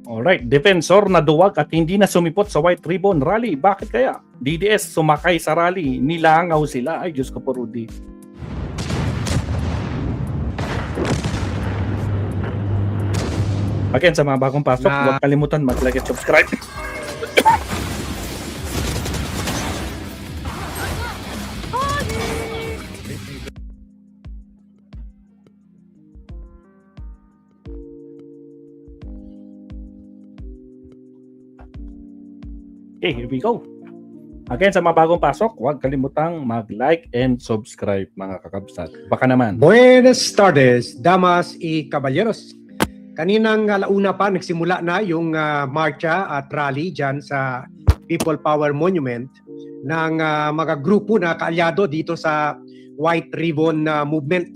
Alright, defensor na duwag at hindi na sumipot sa White Ribbon Rally. Bakit kaya? DDS sumakay sa rally, nilangaw sila. Ay, Diyos ko po, Rudy. Again, sa mga bagong pasok, huwag kalimutan mag-like at subscribe. Okay, here we go. Again, sa mga bagong pasok, huwag kalimutang mag-like and subscribe, mga kakabsat. Baka naman. Buenas tardes, damas y caballeros. Kaninang alauna pa, nagsimula na yung marcha at rally dyan sa People Power Monument ng mga grupo na kaalyado dito sa White Ribbon Movement.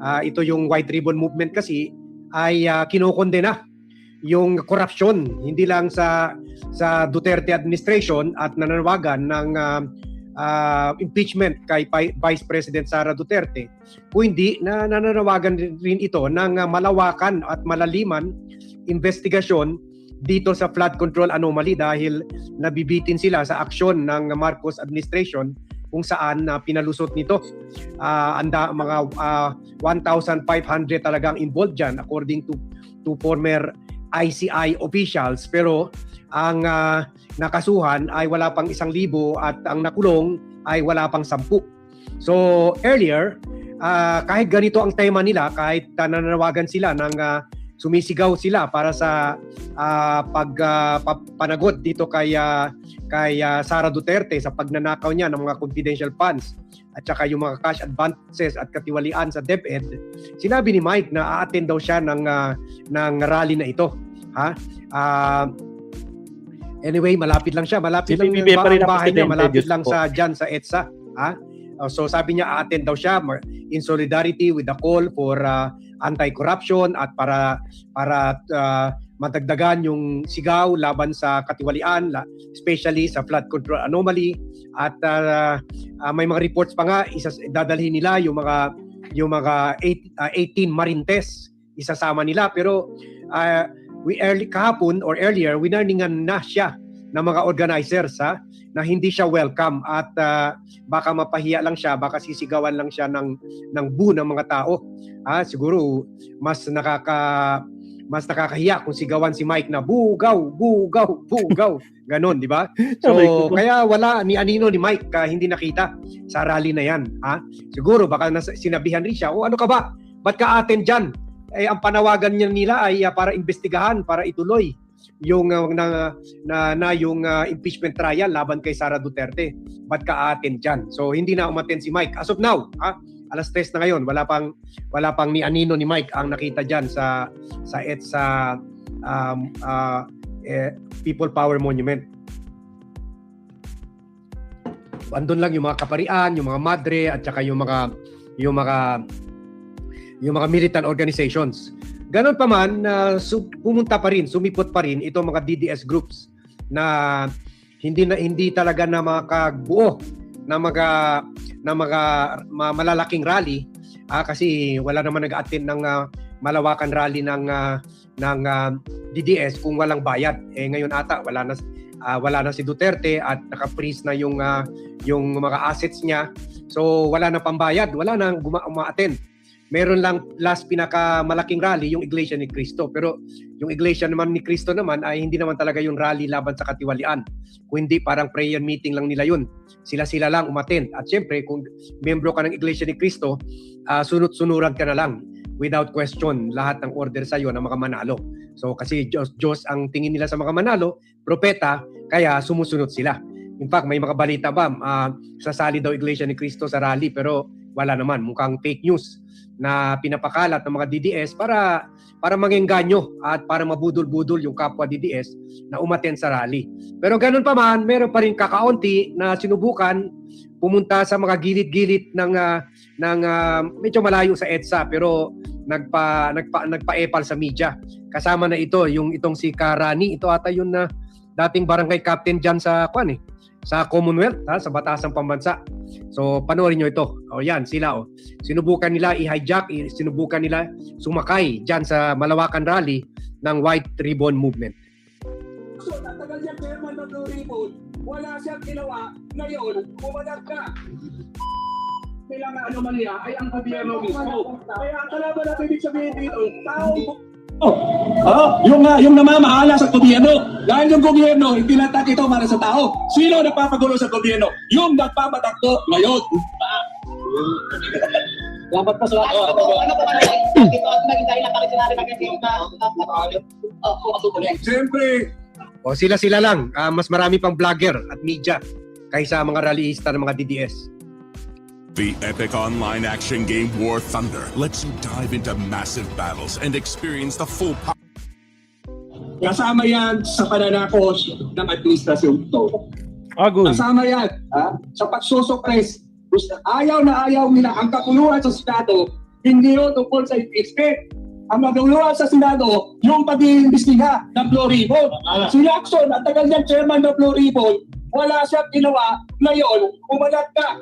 Ito yung White Ribbon Movement kasi ay kinokondena yung korupsyon, hindi lang sa Duterte administration at nananawagan ng impeachment kay Vice President Sara Duterte, kundi na nananawagan rin ito ng malawakan at malaliman investigasyon dito sa flood control anomaly dahil nabibitin sila sa aksyon ng Marcos administration kung saan pinalusot nito. Mga 1,500 talagang involved dyan according to former ICI officials, pero ang nakasuhan ay wala pang 1,000 at ang nakulong ay wala pang 10. So earlier, kahit ganito ang tema nila, kahit nananawagan sila ng sumisigaw sila para sa panagot dito kay Sara Duterte sa pagnanakaw niya ng mga confidential funds at saka yung mga cash advances at katiwalian sa DepEd, sinabi ni Mike na a-attend daw siya ng rally na ito. Anyway, malapit lang siya. Malapit lang ang bahay niya. Malapit lang dyan sa EDSA. So sabi niya, a-attend daw siya in solidarity with the call for anti-corruption at para matagdagan yung sigaw laban sa katiwalian, especially sa flood control anomaly. At may mga reports pa nga, dadalhin nila yung mga 18 Marintes, isasama nila. Pero kahapon or earlier, winarningan na siya ng mga organizers na hindi siya welcome at baka mapahiya lang siya, baka sisigawan lang siya ng boo ng mga tao. Siguro mas nakakahiya kung sigawan si Mike na bugaw, bugaw, bugaw. Ganon, di ba? So, kaya wala ni Anino ni Mike hindi nakita sa rally na yan. Siguro baka sinabihan rin siya, ano ka ba? Ba't ka attend dyan? Ang panawagan nila ay para imbestigahan, para ituloy yung yung impeachment trial laban kay Sara Duterte. Ba't ka attend dyan? So, hindi na umattend si Mike. As of now, alas 3 na ngayon, wala pang ni Anino ni Mike ang nakita dyan sa People Power Monument. Andun lang yung mga kaparian, yung mga madre at saka yung mga militant organizations. Ganon pa man, pumunta pa rin, sumipot pa rin itong mga DDS groups na hindi talaga na makagbuo na mga malalaking rally kasi wala naman nag-attend ng malawakan rally ng DDS kung walang bayad. Ngayon ata wala na si Duterte at naka-freeze na yung mga assets niya. So wala na pambayad, wala nang uma-attend. Meron lang last pinakamalaking rally yung Iglesia ni Cristo. Pero yung Iglesia naman ni Cristo naman ay hindi naman talaga yung rally laban sa katiwalian. Kung hindi, parang prayer meeting lang nila yun. Sila lang umattend. At syempre, kung membro ka ng Iglesia ni Cristo, sunod-sunuran ka na lang. Without question, lahat ng order sa'yo ng mga manalo. So kasi Diyos ang tingin nila sa mga manalo, propeta, kaya sumusunod sila. In fact, may mga balita ba, sasali daw Iglesia ni Cristo sa rally pero wala naman, mukhang fake news na pinapakalat ng mga DDS para mangengganyo at para mabudol-budol yung kapwa DDS na umattend sa rally. Pero ganun pa man, meron pa rin kakaunti na sinubukan pumunta sa mga gilid-gilid ng medyo malayo sa EDSA pero nagpa-epal sa media. Kasama na itong si Karani, ito ata yun na dating barangay captain diyan sa sa Commonwealth, sa Batasang Pambansa. So panoorin nyo ito. Yan sila. Sinubukan nila i-hijack, sinubukan nila sumakay diyan sa Malawakan Rally ng White Ribbon Movement. So, natagal niya chairman ng Blue Ribbon, wala siyang ginawa, ngayon, pumalag ka. Kailangan anomalya ay ang gobyerno mismo. Kaya ang kalaban natin ibig sabihin dito, yung namamahala sa gobyerno. Dahil yung gobyerno, hindi natak ito para sa tao. Sino nagpapagulo sa gobyerno? Yung nagpapatakbo ngayon. Dapat pa sa Ano po dito at naging dahil na bakit sinabi na kasi yung Siyempre, O sila lang, mas marami pang vlogger at media kaysa mga rallyista ng mga DDS. The epic online action game War Thunder lets you dive into massive battles and experience the full power. kasama yan sa pananakos ng administrasyon ito. Agoy. Kasama yan sa pagsusuppress. Ayaw na ayaw nila ang kakuluhan sa Senado, hindi yun tungkol sa impeachment. Ang maguluhan sa Senado, yung pag-iimbestiga ng Blue Ribbon. Si Lacson, ang tagal niyang chairman ng Blue Ribbon, wala siyang ginawa, ngayon, umalat ka.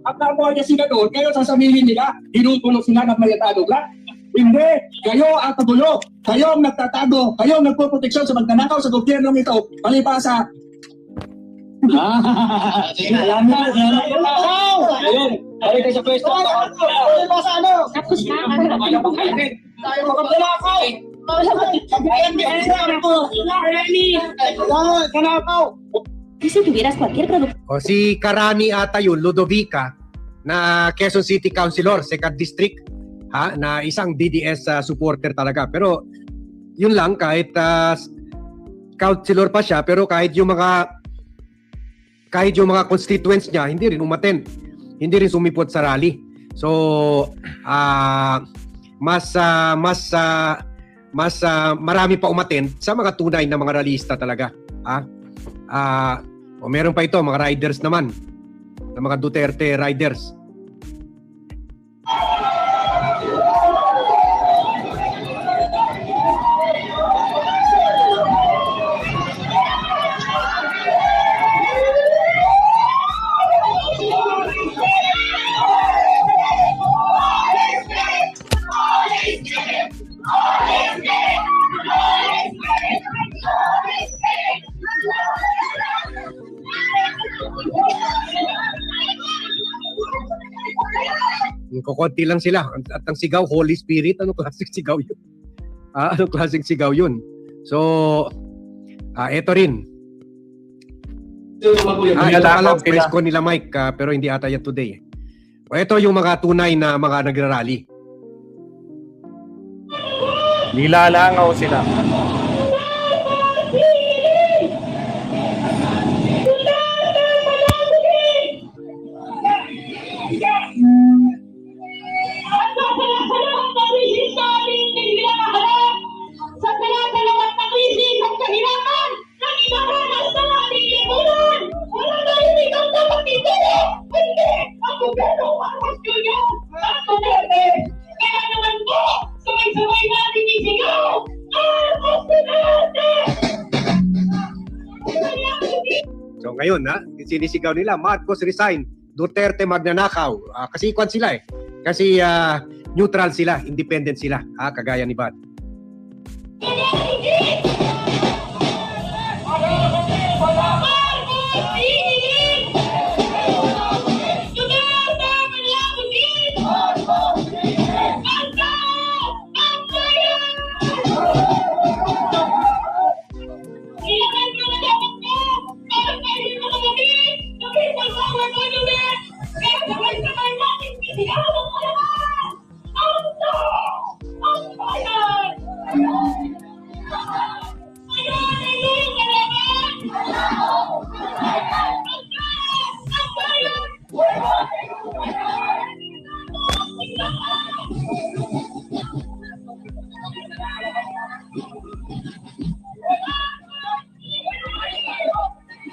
At nakuha niya senador, ngayon sasabihin nila, hinutulog sila ng mayatado lang. Hindi, kayo ang kagulo, kayo ang nagtatago, kayo ang nagpoproteksyon sa magnanakaw sa gobyerno ito, palibasa. Ayun, balik kayo sa pwesto. Palibasa ano? Tapos na, ano po kayo? Tayo magnanakaw. Kanakaw. Si tuvieras cualquier producto. O si Karani ata yun, Ludovica, na Quezon City Councilor, 2nd District, na isang DDS supporter talaga. Pero yun lang, kahit councilor pa siya, pero kahit yung mga constituents niya, hindi rin umattend. Hindi rin sumipot sa rally. So, mas marami pa umattend sa mga tunay na mga rallyista talaga. O meron pa ito, mga riders naman. Na mga Duterte riders. Kukunti lang sila. At ang sigaw, Holy Spirit, ano klaseng sigaw yun? Ano klaseng sigaw yun? So, eto rin. Ito pala, press ko nila Mike, pero hindi ata yan today. O ito yung mga tunay na mga nagrarally. Nilalangaw sila. So ngayon, sinisigaw nila, Marcos resign, Duterte magnanakaw. Kasi ikwan sila eh. Kasi neutral sila, independent sila, kagaya ni Bad.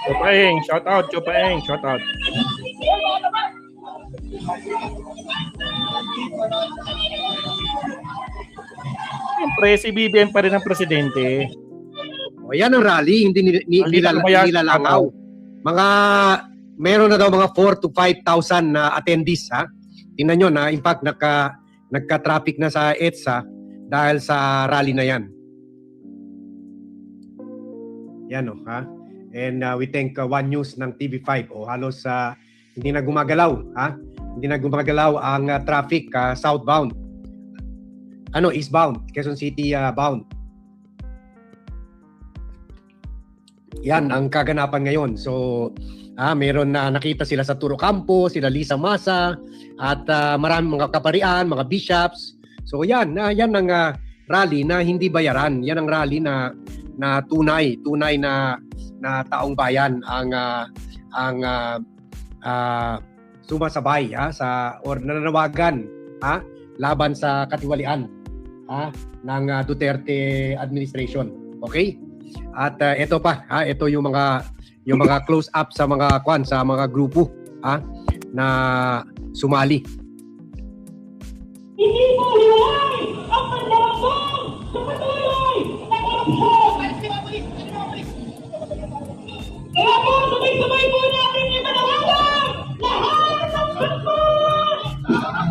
Chupaeng, shout out, Chupaeng, shout out. Siyempre, si BBM pa rin ang presidente. O yan ang rally, hindi nilalangaw. Meron na daw mga 4,000 to 5,000 na attendees, Tingnan nyo na, in fact, nagka-traffic na sa EDSA dahil sa rally na yan. Yan o, ha? And we thank One News ng TV5. Halos hindi na gumagalaw, ha? Hindi na gumagalaw ang traffic southbound. Eastbound, Quezon City bound. Yan ang kaganapan ngayon. So, meron na nakita sila sa Turo Campo, sila Lisa Masa, at maraming mga kaparian, mga bishops. So, yan ang rally na hindi bayaran. Yan ang rally na tunay na taong bayan ang sumasabay or nananawagan laban sa katiwalian ng Duterte administration. Okay? At ito pa, ito yung mga close up sa mga sa mga grupo na sumali. Hindi mo hiwalay ang panlalambang sa patuloy na korupsyon! Kaya po, sabay-sabay po natin yung manawagan! Lahat ng sangkot! Lahat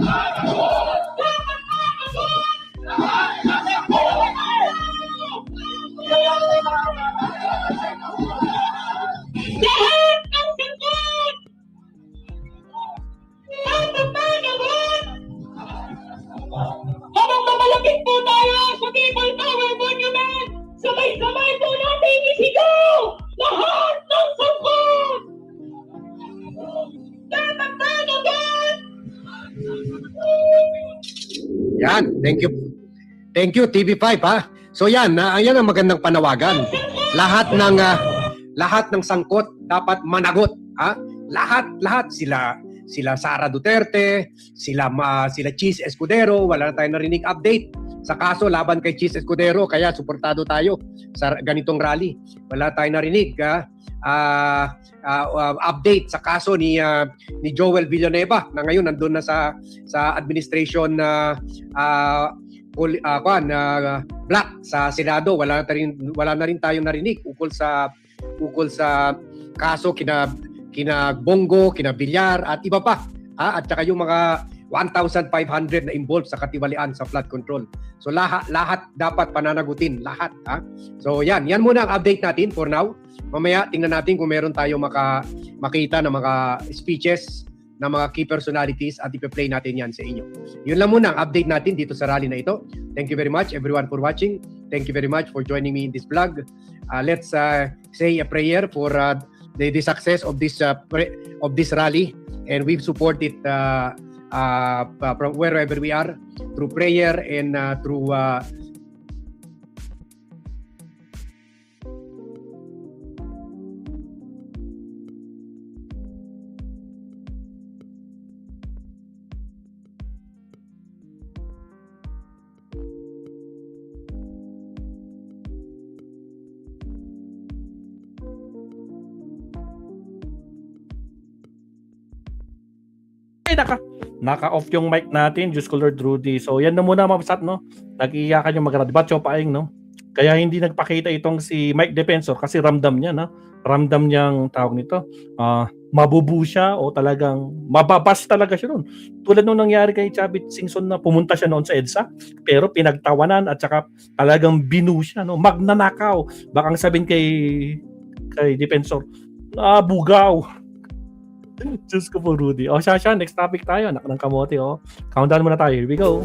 ng sangkot! Tatapanawan! Habang mamalapit po tayo sa People Power Monument, sabay-sabay po natin isigaw! Lahat ng sangkot! Tatapanawan! Yan, thank you. Thank you TV5 So yan, ayan ang magandang panawagan. Lahat ng sangkot dapat managot, Lahat sila Sara Duterte, sila Cheese Escudero, wala na tayong narinig update sa kaso laban kay Cheese Escudero, kaya suportado tayo sa ganitong rally. Wala tayong narinig update sa kaso ni Joel Villanueva na ngayon nandun na sa administration black sa Senado. Wala na rin tayong narinig ukol sa kaso kina Bongo, kina Villar at iba pa. At saka yung mga 1,500 na involved sa katiwalian sa flood control. So lahat dapat pananagutin, lahat. So yan muna ang update natin for now. Mamaya tingnan natin kung meron tayo makita na mga speeches na mga key personalities at ipe-play natin yan sa inyo. Yun lang muna ang update natin dito sa rally na ito. Thank you very much everyone for watching. Thank you very much for joining me in this vlog. Let's say a prayer for the success of this rally, and we support it from wherever we are through prayer and through naka-off yung mic natin, Diyos ko Lord Rudy. So yan na muna mabasat, no? Nag-iiyakan yung mag-rad. Diba, Chopaing, no? Kaya hindi nagpakita itong si Mike Defensor kasi ramdam niya, no? Ramdam niyang tawag nito. Mabubu siya o talagang mababas talaga siya noon. Tulad nung nangyari kay Chavit Singson na pumunta siya noon sa EDSA pero pinagtawanan at saka talagang binu siya, no? Magnanakaw. Bakang sabihin kay Defensor, bugaw. Diyos ko po, Rudy. Siya, next topic tayo. Anak ng kamote, Countdown muna tayo. Here we go.